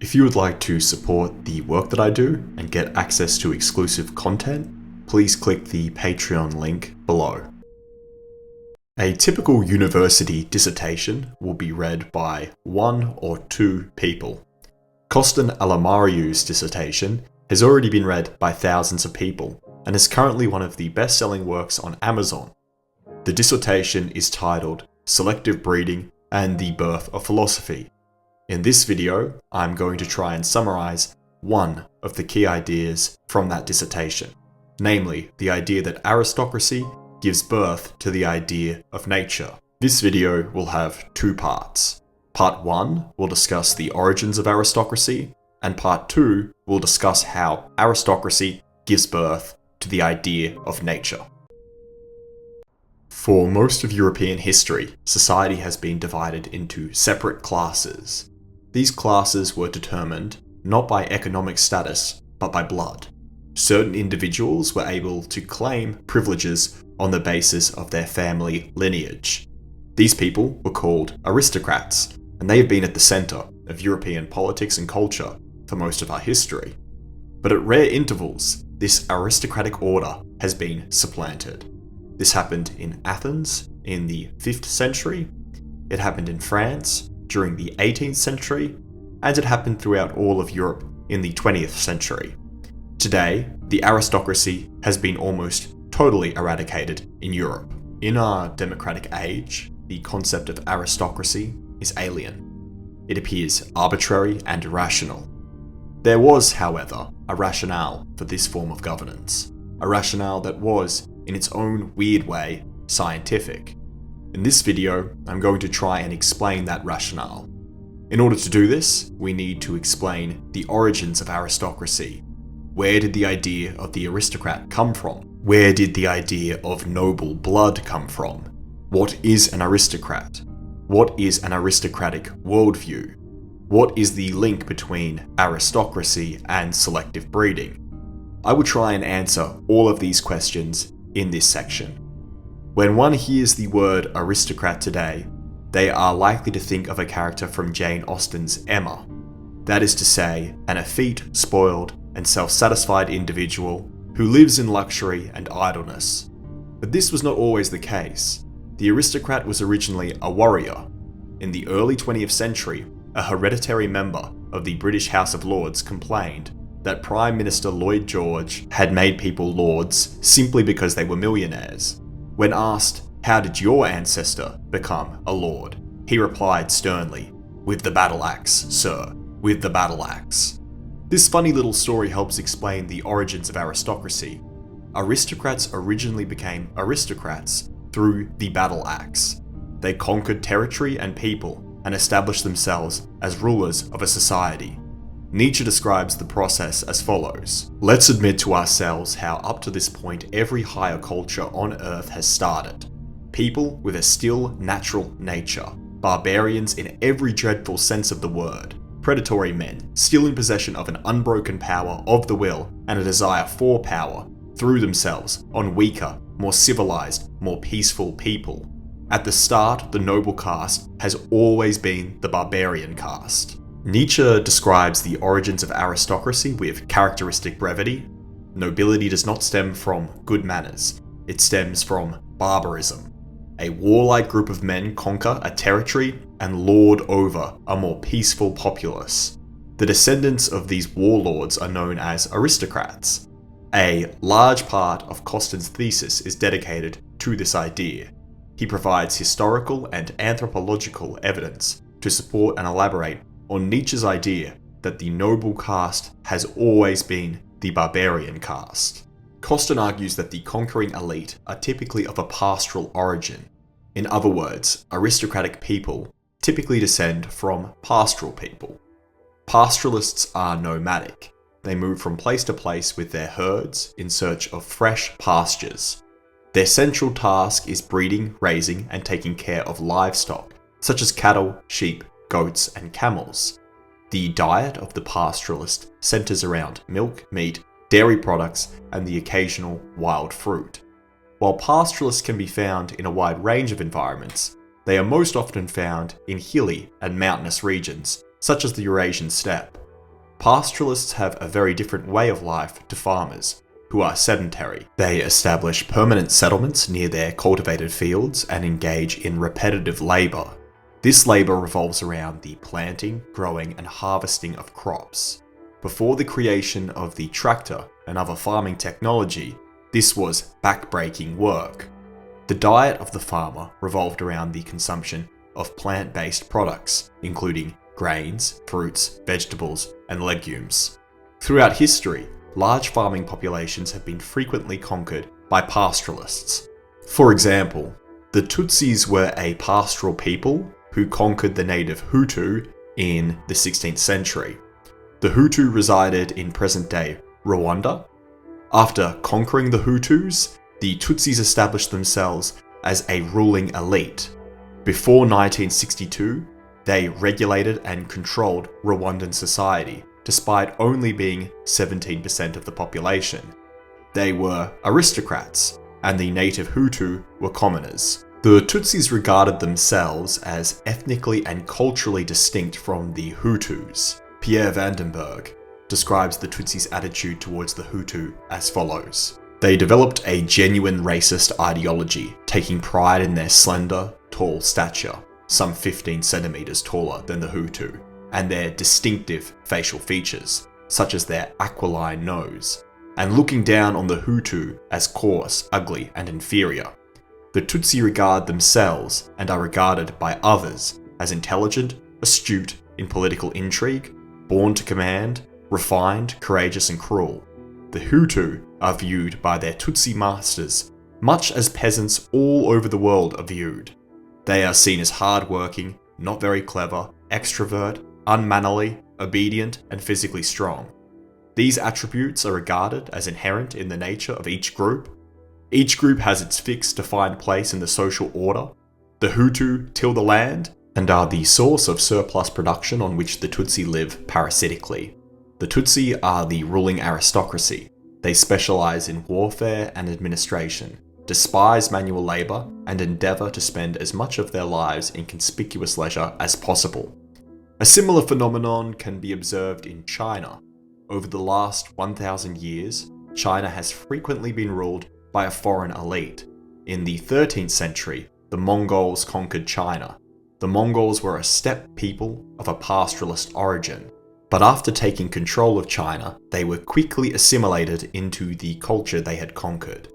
If you would like to support the work that I do and get access to exclusive content, please click the Patreon link below. A typical university dissertation will be read by one or two people. Costin Alamariu's dissertation has already been read by thousands of people and is currently one of the best-selling works on Amazon. The dissertation is titled Selective Breeding and the Birth of Philosophy. In this video, I'm going to try and summarize one of the key ideas from that dissertation, namely the idea that aristocracy gives birth to the idea of nature. This video will have two parts. Part 1 will discuss the origins of aristocracy, and Part 2 will discuss how aristocracy gives birth to the idea of nature. For most of European history, society has been divided into separate classes. These classes were determined not by economic status, but by blood. Certain individuals were able to claim privileges on the basis of their family lineage. These people were called aristocrats, and they have been at the centre of European politics and culture for most of our history. But at rare intervals, this aristocratic order has been supplanted. This happened in Athens in the 5th century, it happened in France during the 18th century, and it happened throughout all of Europe in the 20th century. Today, the aristocracy has been almost totally eradicated in Europe. In our democratic age, the concept of aristocracy is alien. It appears arbitrary and irrational. There was, however, a rationale for this form of governance, a rationale that was, in its own weird way, scientific. In this video, I'm going to try and explain that rationale. In order to do this, we need to explain the origins of aristocracy. Where did the idea of the aristocrat come from? Where did the idea of noble blood come from? What is an aristocrat? What is an aristocratic worldview? What is the link between aristocracy and selective breeding? I will try and answer all of these questions in this section. When one hears the word aristocrat today, they are likely to think of a character from Jane Austen's Emma. That is to say, an effete, spoiled, and self-satisfied individual who lives in luxury and idleness. But this was not always the case. The aristocrat was originally a warrior. In the early 20th century, a hereditary member of the British House of Lords complained that Prime Minister Lloyd George had made people lords simply because they were millionaires. When asked, "How did your ancestor become a lord?" he replied sternly, "With the battle axe, sir, with the battle axe." This funny little story helps explain the origins of aristocracy. Aristocrats originally became aristocrats through the battle axe. They conquered territory and people and established themselves as rulers of a society. Nietzsche describes the process as follows. Let's admit to ourselves how up to this point every higher culture on Earth has started. People with a still natural nature, barbarians in every dreadful sense of the word, predatory men still in possession of an unbroken power of the will and a desire for power, threw themselves on weaker, more civilized, more peaceful people. At the start, the noble caste has always been the barbarian caste. Nietzsche describes the origins of aristocracy with characteristic brevity. Nobility does not stem from good manners, it stems from barbarism. A warlike group of men conquer a territory and lord over a more peaceful populace. The descendants of these warlords are known as aristocrats. A large part of Costin's thesis is dedicated to this idea. He provides historical and anthropological evidence to support and elaborate on Nietzsche's idea that the noble caste has always been the barbarian caste. Costin argues that the conquering elite are typically of a pastoral origin. In other words, aristocratic people typically descend from pastoral people. Pastoralists are nomadic. They move from place to place with their herds in search of fresh pastures. Their central task is breeding, raising, and taking care of livestock, such as cattle, sheep, goats, and camels. The diet of the pastoralist centers around milk, meat, dairy products, and the occasional wild fruit. While pastoralists can be found in a wide range of environments, they are most often found in hilly and mountainous regions, such as the Eurasian steppe. Pastoralists have a very different way of life to farmers, who are sedentary. They establish permanent settlements near their cultivated fields and engage in repetitive labour. This labour revolves around the planting, growing and harvesting of crops. Before the creation of the tractor and other farming technology, this was backbreaking work. The diet of the farmer revolved around the consumption of plant-based products, including grains, fruits, vegetables, and legumes. Throughout history, large farming populations have been frequently conquered by pastoralists. For example, the Tutsis were a pastoral people who conquered the native Hutu in the 16th century. The Hutu resided in present-day Rwanda. After conquering the Hutus, the Tutsis established themselves as a ruling elite. Before 1962, they regulated and controlled Rwandan society, despite only being 17% of the population. They were aristocrats, and the native Hutu were commoners. The Tutsis regarded themselves as ethnically and culturally distinct from the Hutus. Pierre Vandenberg describes the Tutsis' attitude towards the Hutu as follows. They developed a genuine racist ideology, taking pride in their slender, tall stature, some 15 centimeters taller than the Hutu, and their distinctive facial features, such as their aquiline nose, and looking down on the Hutu as coarse, ugly, and inferior. The Tutsi regard themselves and are regarded by others as intelligent, astute in political intrigue, born to command, refined, courageous, and cruel. The Hutu are viewed by their Tutsi masters much as peasants all over the world are viewed. They are seen as hard-working, not very clever, extrovert, unmannerly, obedient, and physically strong. These attributes are regarded as inherent in the nature of each group. Each group has its fixed, defined place in the social order. The Hutu till the land and are the source of surplus production on which the Tutsi live parasitically. The Tutsi are the ruling aristocracy. They specialize in warfare and administration, despise manual labor, and endeavor to spend as much of their lives in conspicuous leisure as possible. A similar phenomenon can be observed in China. Over the last 1,000 years, China has frequently been ruled by a foreign elite. In the 13th century, the Mongols conquered China. The Mongols were a steppe people of a pastoralist origin, but after taking control of China, they were quickly assimilated into the culture they had conquered.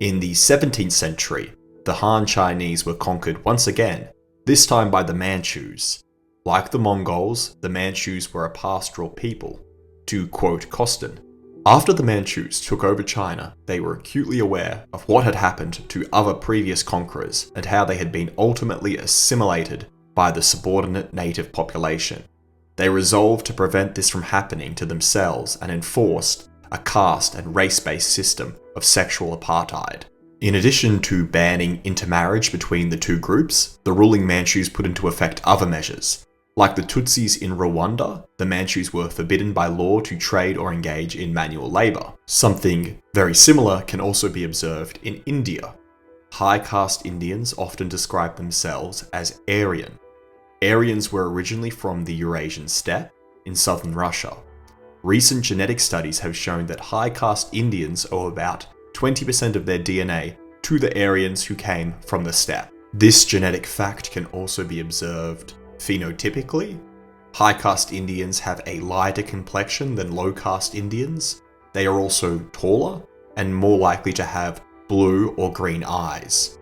In the 17th century, the Han Chinese were conquered once again, this time by the Manchus. Like the Mongols, the Manchus were a pastoral people. To quote Costin, "After the Manchus took over China, they were acutely aware of what had happened to other previous conquerors and how they had been ultimately assimilated by the subordinate native population. They resolved to prevent this from happening to themselves and enforced a caste and race-based system of sexual apartheid. In addition to banning intermarriage between the two groups, the ruling Manchus put into effect other measures. Like the Tutsis in Rwanda, the Manchus were forbidden by law to trade or engage in manual labor. Something very similar can also be observed in India. High caste Indians often describe themselves as Aryan. Aryans were originally from the Eurasian steppe in southern Russia. Recent genetic studies have shown that high caste Indians owe about 20% of their DNA to the Aryans who came from the steppe. This genetic fact can also be observed phenotypically. High caste Indians have a lighter complexion than low caste Indians. They are also taller and more likely to have blue or green eyes.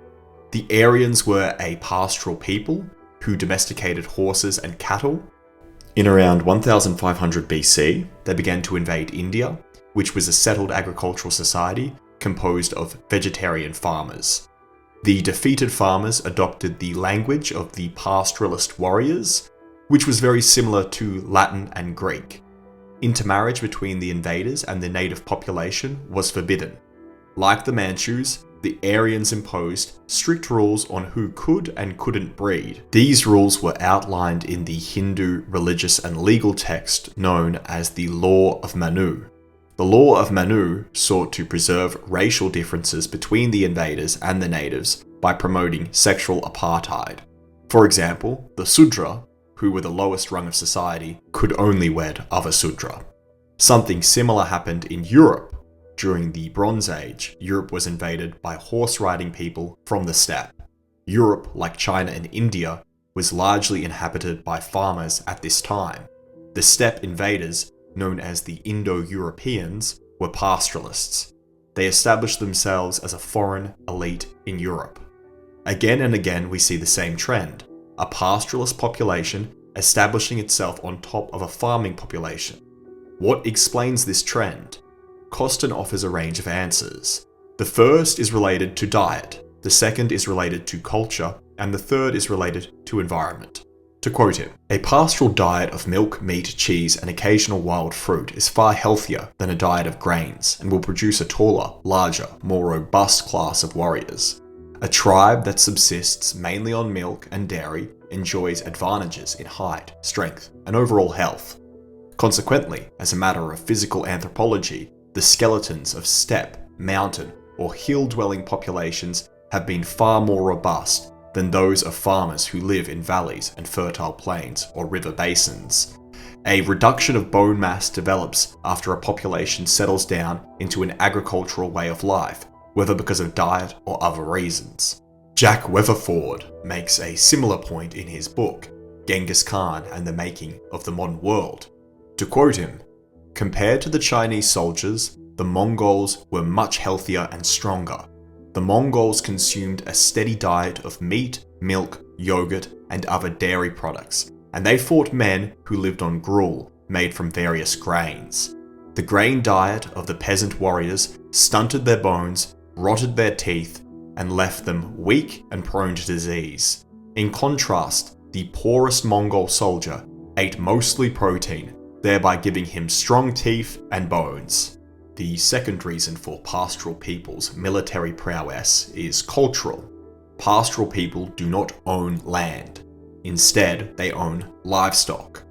The Aryans were a pastoral people who domesticated horses and cattle. In around 1500 BC, they began to invade India, which was a settled agricultural society composed of vegetarian farmers. The defeated farmers adopted the language of the pastoralist warriors, which was very similar to Latin and Greek. Intermarriage between the invaders and the native population was forbidden. Like the Manchus, the Aryans imposed strict rules on who could and couldn't breed. These rules were outlined in the Hindu religious and legal text known as the Law of Manu. The Law of Manu sought to preserve racial differences between the invaders and the natives by promoting sexual apartheid. For example, the Sudra, who were the lowest rung of society, could only wed other Sudra. Something similar happened in Europe. During the Bronze Age, Europe was invaded by horse-riding people from the steppe. Europe, like China and India, was largely inhabited by farmers at this time. The steppe invaders, known as the Indo-Europeans, were pastoralists. They established themselves as a foreign elite in Europe. Again and again we see the same trend, a pastoralist population establishing itself on top of a farming population. What explains this trend? Costin offers a range of answers. The first is related to diet, the second is related to culture, and the third is related to environment. To quote him, "A pastoral diet of milk, meat, cheese, and occasional wild fruit is far healthier than a diet of grains and will produce a taller, larger, more robust class of warriors. A tribe that subsists mainly on milk and dairy enjoys advantages in height, strength, and overall health. Consequently, as a matter of physical anthropology, the skeletons of steppe, mountain, or hill-dwelling populations have been far more robust than those of farmers who live in valleys and fertile plains or river basins. A reduction of bone mass develops after a population settles down into an agricultural way of life, whether because of diet or other reasons." Jack Weatherford makes a similar point in his book, Genghis Khan and the Making of the Modern World. To quote him, "Compared to the Chinese soldiers, the Mongols were much healthier and stronger. The Mongols consumed a steady diet of meat, milk, yogurt, and other dairy products, and they fought men who lived on gruel made from various grains. The grain diet of the peasant warriors stunted their bones, rotted their teeth, and left them weak and prone to disease. In contrast, the poorest Mongol soldier ate mostly protein, thereby giving him strong teeth and bones." The second reason for pastoral people's military prowess is cultural. Pastoral people do not own land. Instead, they own livestock.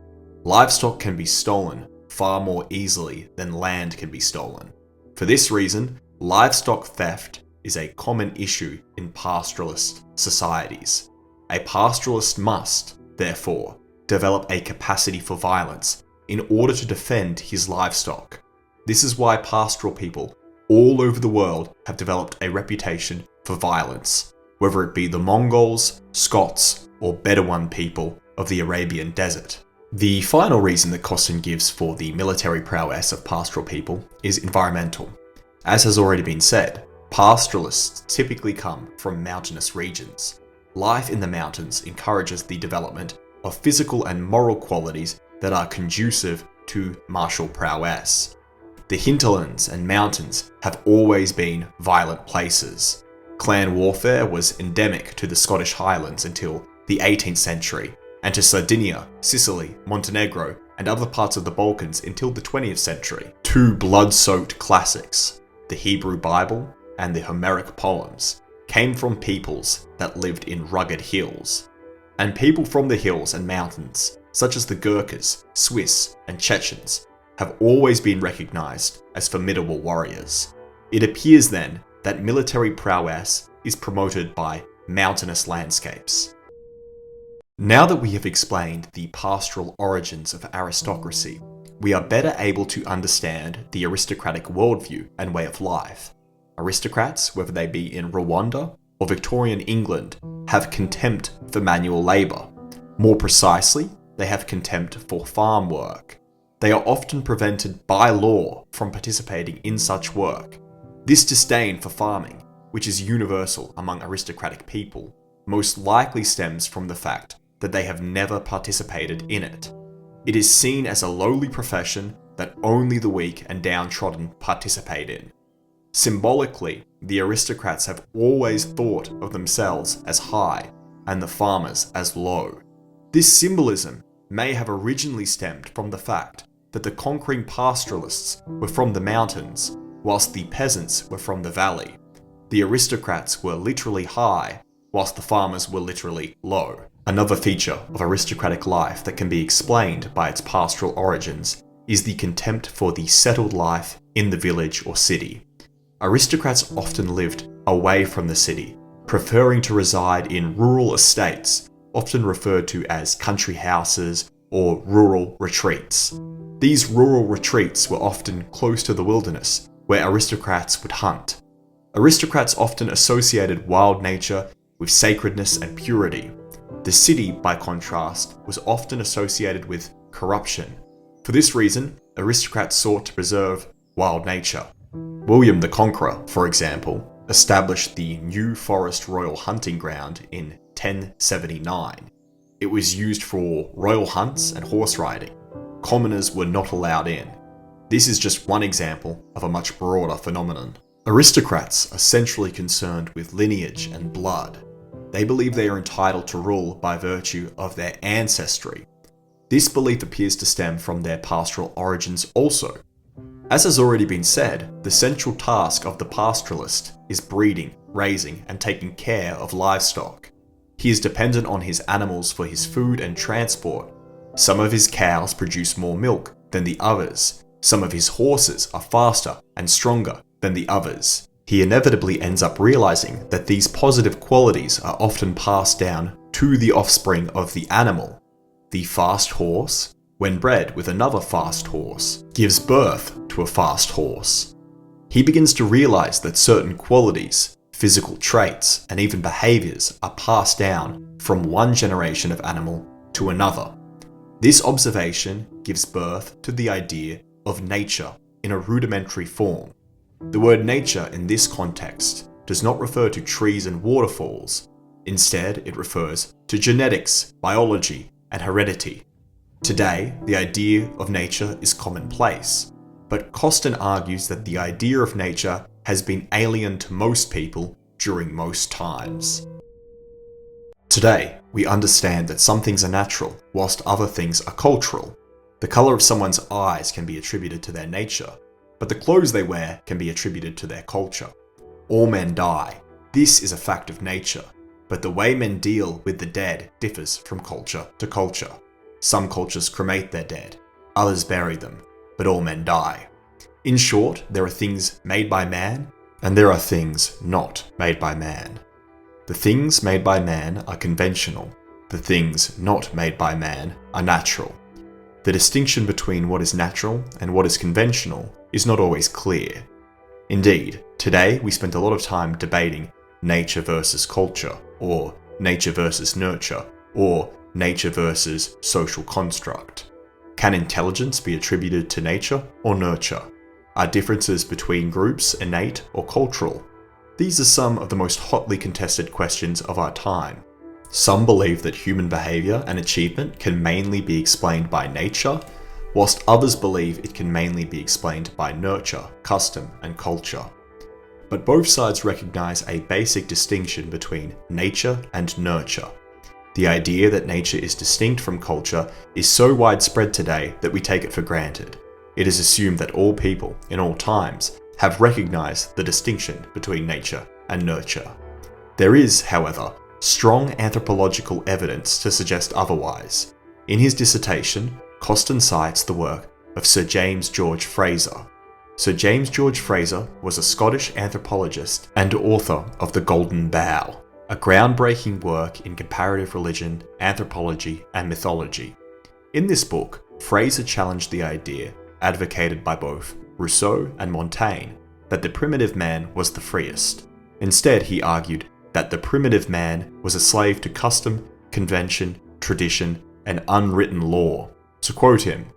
Livestock can be stolen far more easily than land can be stolen. For this reason, livestock theft is a common issue in pastoralist societies. A pastoralist must, therefore, develop a capacity for violence in order to defend his livestock. This is why pastoral people all over the world have developed a reputation for violence, whether it be the Mongols, Scots, or Bedouin people of the Arabian desert. The final reason that Costin gives for the military prowess of pastoral people is environmental. As has already been said, pastoralists typically come from mountainous regions. Life in the mountains encourages the development of physical and moral qualities that are conducive to martial prowess. The hinterlands and mountains have always been violent places. Clan warfare was endemic to the Scottish Highlands until the 18th century, and to Sardinia, Sicily, Montenegro, and other parts of the Balkans until the 20th century. Two blood-soaked classics, the Hebrew Bible and the Homeric poems, came from peoples that lived in rugged hills. And people from the hills and mountains, such as the Gurkhas, Swiss, and Chechens, have always been recognized as formidable warriors. It appears then that military prowess is promoted by mountainous landscapes. Now that we have explained the pastoral origins of aristocracy, we are better able to understand the aristocratic worldview and way of life. Aristocrats, whether they be in Rwanda or Victorian England, have contempt for manual labour. More precisely, they have contempt for farm work. They are often prevented by law from participating in such work. This disdain for farming, which is universal among aristocratic people, most likely stems from the fact that they have never participated in it. It is seen as a lowly profession that only the weak and downtrodden participate in. Symbolically, the aristocrats have always thought of themselves as high and the farmers as low. This symbolism may have originally stemmed from the fact that the conquering pastoralists were from the mountains, whilst the peasants were from the valley. The aristocrats were literally high, whilst the farmers were literally low. Another feature of aristocratic life that can be explained by its pastoral origins is the contempt for the settled life in the village or city. Aristocrats often lived away from the city, preferring to reside in rural estates often referred to as country houses or rural retreats. These rural retreats were often close to the wilderness, where aristocrats would hunt. Aristocrats often associated wild nature with sacredness and purity. The city, by contrast, was often associated with corruption. For this reason, aristocrats sought to preserve wild nature. William the Conqueror, for example, established the New Forest Royal Hunting Ground in 1079. It was used for royal hunts and horse riding. Commoners were not allowed in. This is just one example of a much broader phenomenon. Aristocrats are centrally concerned with lineage and blood. They believe they are entitled to rule by virtue of their ancestry. This belief appears to stem from their pastoral origins also. As has already been said, the central task of the pastoralist is breeding, raising, and taking care of livestock. He is dependent on his animals for his food and transport. Some of his cows produce more milk than the others. Some of his horses are faster and stronger than the others. He inevitably ends up realizing that these positive qualities are often passed down to the offspring of the animal. The fast horse, when bred with another fast horse, gives birth to a fast horse. He begins to realize that certain qualities, physical traits, and even behaviors are passed down from one generation of animal to another. This observation gives birth to the idea of nature in a rudimentary form. The word nature in this context does not refer to trees and waterfalls. Instead, it refers to genetics, biology, and heredity. Today, the idea of nature is commonplace, but Costin argues that the idea of nature has been alien to most people during most times. Today, we understand that some things are natural, whilst other things are cultural. The colour of someone's eyes can be attributed to their nature, but the clothes they wear can be attributed to their culture. All men die. This is a fact of nature, but the way men deal with the dead differs from culture to culture. Some cultures cremate their dead, others bury them, but all men die. In short, there are things made by man, and there are things not made by man. The things made by man are conventional. The things not made by man are natural. The distinction between what is natural and what is conventional is not always clear. Indeed, today we spend a lot of time debating nature versus culture, or nature versus nurture, or nature versus social construct. Can intelligence be attributed to nature or nurture? Are differences between groups innate or cultural? These are some of the most hotly contested questions of our time. Some believe that human behaviour and achievement can mainly be explained by nature, whilst others believe it can mainly be explained by nurture, custom, and culture. But both sides recognise a basic distinction between nature and nurture. The idea that nature is distinct from culture is so widespread today that we take it for granted. It is assumed that all people, in all times, have recognised the distinction between nature and nurture. There is, however, strong anthropological evidence to suggest otherwise. In his dissertation, Costin cites the work of Sir James George Fraser. Sir James George Fraser was a Scottish anthropologist and author of The Golden Bough, a groundbreaking work in comparative religion, anthropology, and mythology. In this book, Fraser challenged the idea, advocated by both Rousseau and Montaigne, that the primitive man was the freest. Instead, he argued that the primitive man was a slave to custom, convention, tradition, and unwritten law. To quote him,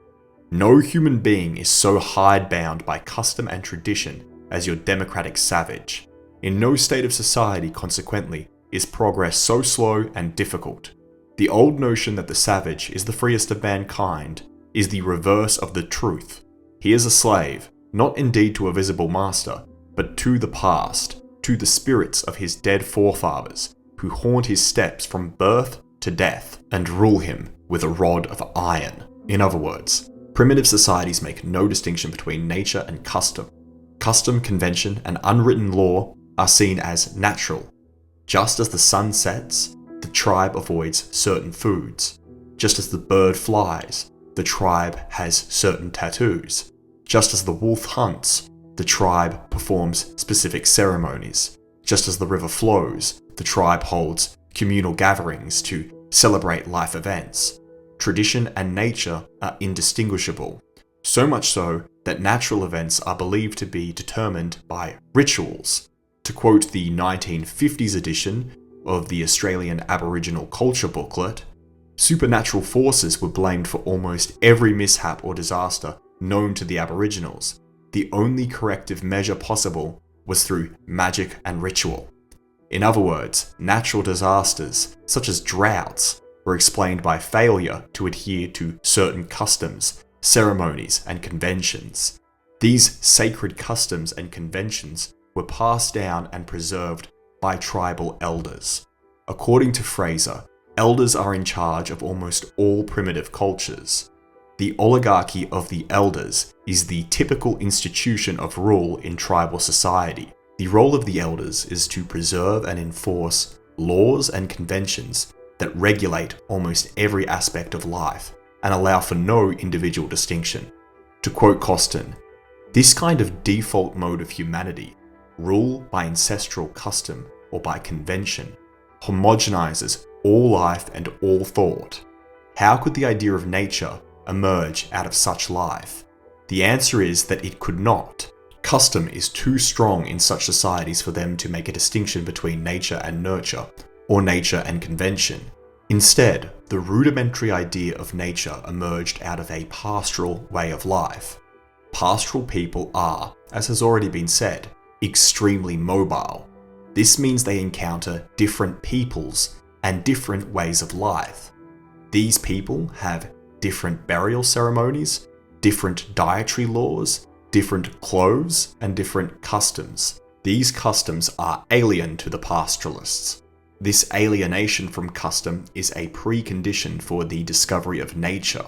"No human being is so hidebound by custom and tradition as your democratic savage. In no state of society, consequently, is progress so slow and difficult. The old notion that the savage is the freest of mankind is the reverse of the truth. He is a slave, not indeed to a visible master, but to the past, to the spirits of his dead forefathers, who haunt his steps from birth to death, and rule him with a rod of iron." In other words, primitive societies make no distinction between nature and custom. Custom, convention, and unwritten law are seen as natural. Just as the sun sets, the tribe avoids certain foods. Just as the bird flies, the tribe has certain tattoos. Just as the wolf hunts, the tribe performs specific ceremonies. Just as the river flows, the tribe holds communal gatherings to celebrate life events. Tradition and nature are indistinguishable, so much so that natural events are believed to be determined by rituals. To quote the 1950s edition of the Australian Aboriginal Culture Booklet, supernatural forces were blamed for almost every mishap or disaster known to the Aboriginals. The only corrective measure possible was through magic and ritual. In other words, natural disasters, such as droughts, were explained by failure to adhere to certain customs, ceremonies, and conventions. These sacred customs and conventions were passed down and preserved by tribal elders. According to Fraser, elders are in charge of almost all primitive cultures. The oligarchy of the elders is the typical institution of rule in tribal society. The role of the elders is to preserve and enforce laws and conventions that regulate almost every aspect of life and allow for no individual distinction. To quote Costin, "This kind of default mode of humanity, rule by ancestral custom or by convention, homogenizes all life and all thought. How could the idea of nature emerge out of such life? The answer is that it could not. Custom is too strong in such societies for them to make a distinction between nature and nurture, or nature and convention. Instead, the rudimentary idea of nature emerged out of a pastoral way of life. Pastoral people are, as has already been said, extremely mobile. This means they encounter different peoples and different ways of life. These people have different burial ceremonies, different dietary laws, different clothes, and different customs. These customs are alien to the pastoralists. This alienation from custom is a precondition for the discovery of nature.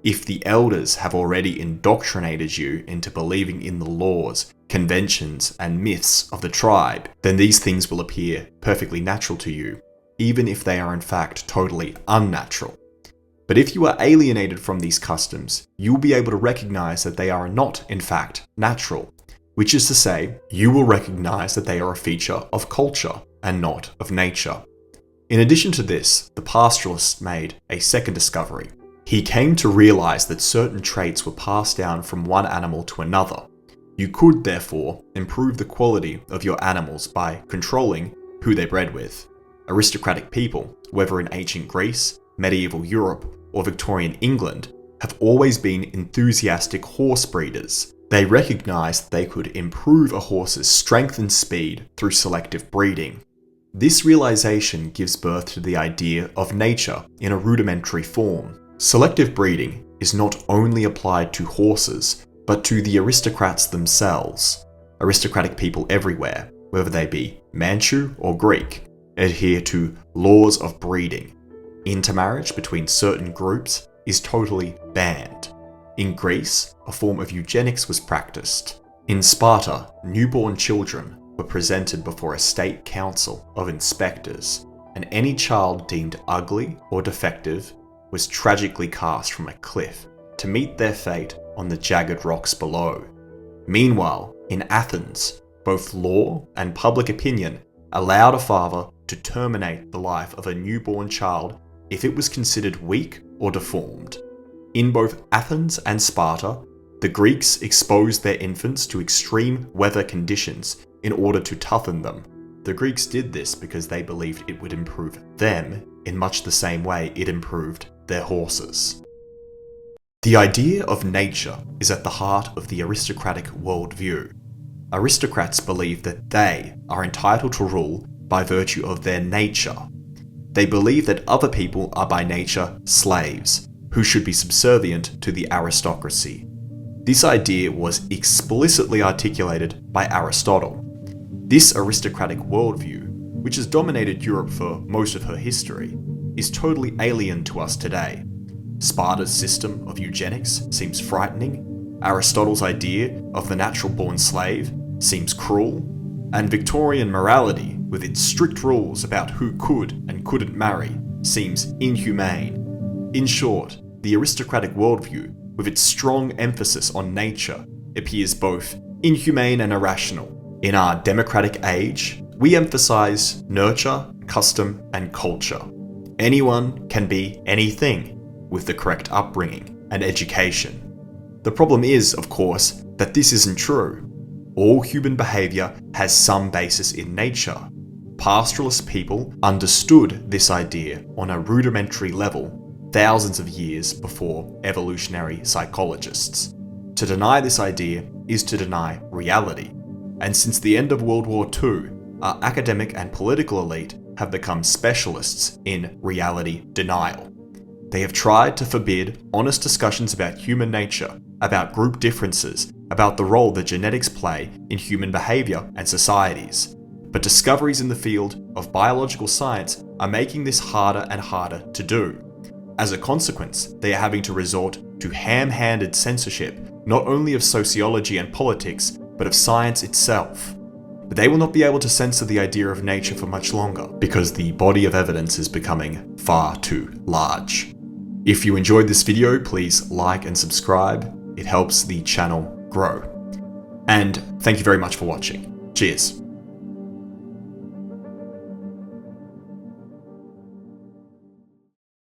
If the elders have already indoctrinated you into believing in the laws, conventions, and myths of the tribe, then these things will appear perfectly natural to you, even if they are in fact totally unnatural. But if you are alienated from these customs, you will be able to recognize that they are not, in fact, natural, which is to say, you will recognize that they are a feature of culture and not of nature. In addition to this, the pastoralist made a second discovery. He came to realize that certain traits were passed down from one animal to another. You could, therefore, improve the quality of your animals by controlling who they bred with. Aristocratic people, whether in ancient Greece, medieval Europe, or Victorian England, have always been enthusiastic horse breeders. They recognized they could improve a horse's strength and speed through selective breeding. This realization gives birth to the idea of nature in a rudimentary form. Selective breeding is not only applied to horses, but to the aristocrats themselves. Aristocratic people everywhere, whether they be Manchu or Greek, adhere to laws of breeding. Intermarriage between certain groups is totally banned. In Greece, a form of eugenics was practiced. In Sparta, newborn children were presented before a state council of inspectors, and any child deemed ugly or defective was tragically cast from a cliff to meet their fate on the jagged rocks below. Meanwhile, in Athens, both law and public opinion allowed a father to terminate the life of a newborn child if it was considered weak or deformed. In both Athens and Sparta, the Greeks exposed their infants to extreme weather conditions in order to toughen them. The Greeks did this because they believed it would improve them in much the same way it improved their horses. The idea of nature is at the heart of the aristocratic worldview. Aristocrats believe that they are entitled to rule by virtue of their nature. They believe that other people are by nature slaves, who should be subservient to the aristocracy. This idea was explicitly articulated by Aristotle. This aristocratic worldview, which has dominated Europe for most of her history, is totally alien to us today. Sparta's system of eugenics seems frightening, Aristotle's idea of the natural-born slave seems cruel, and Victorian morality, with its strict rules about who could and couldn't marry, seems inhumane. In short, the aristocratic worldview, with its strong emphasis on nature, appears both inhumane and irrational. In our democratic age, we emphasize nurture, custom, and culture. Anyone can be anything with the correct upbringing and education. The problem is, of course, that this isn't true. All human behaviour has some basis in nature. Pastoralist people understood this idea on a rudimentary level thousands of years before evolutionary psychologists. To deny this idea is to deny reality. And since the end of World War II, our academic and political elite have become specialists in reality denial. They have tried to forbid honest discussions about human nature, about group differences, about the role that genetics play in human behaviour and societies. But discoveries in the field of biological science are making this harder and harder to do. As a consequence, they are having to resort to ham-handed censorship, not only of sociology and politics, but of science itself. But they will not be able to censor the idea of nature for much longer, because the body of evidence is becoming far too large. If you enjoyed this video, please like and subscribe. It helps the channel grow. And thank you very much for watching. Cheers.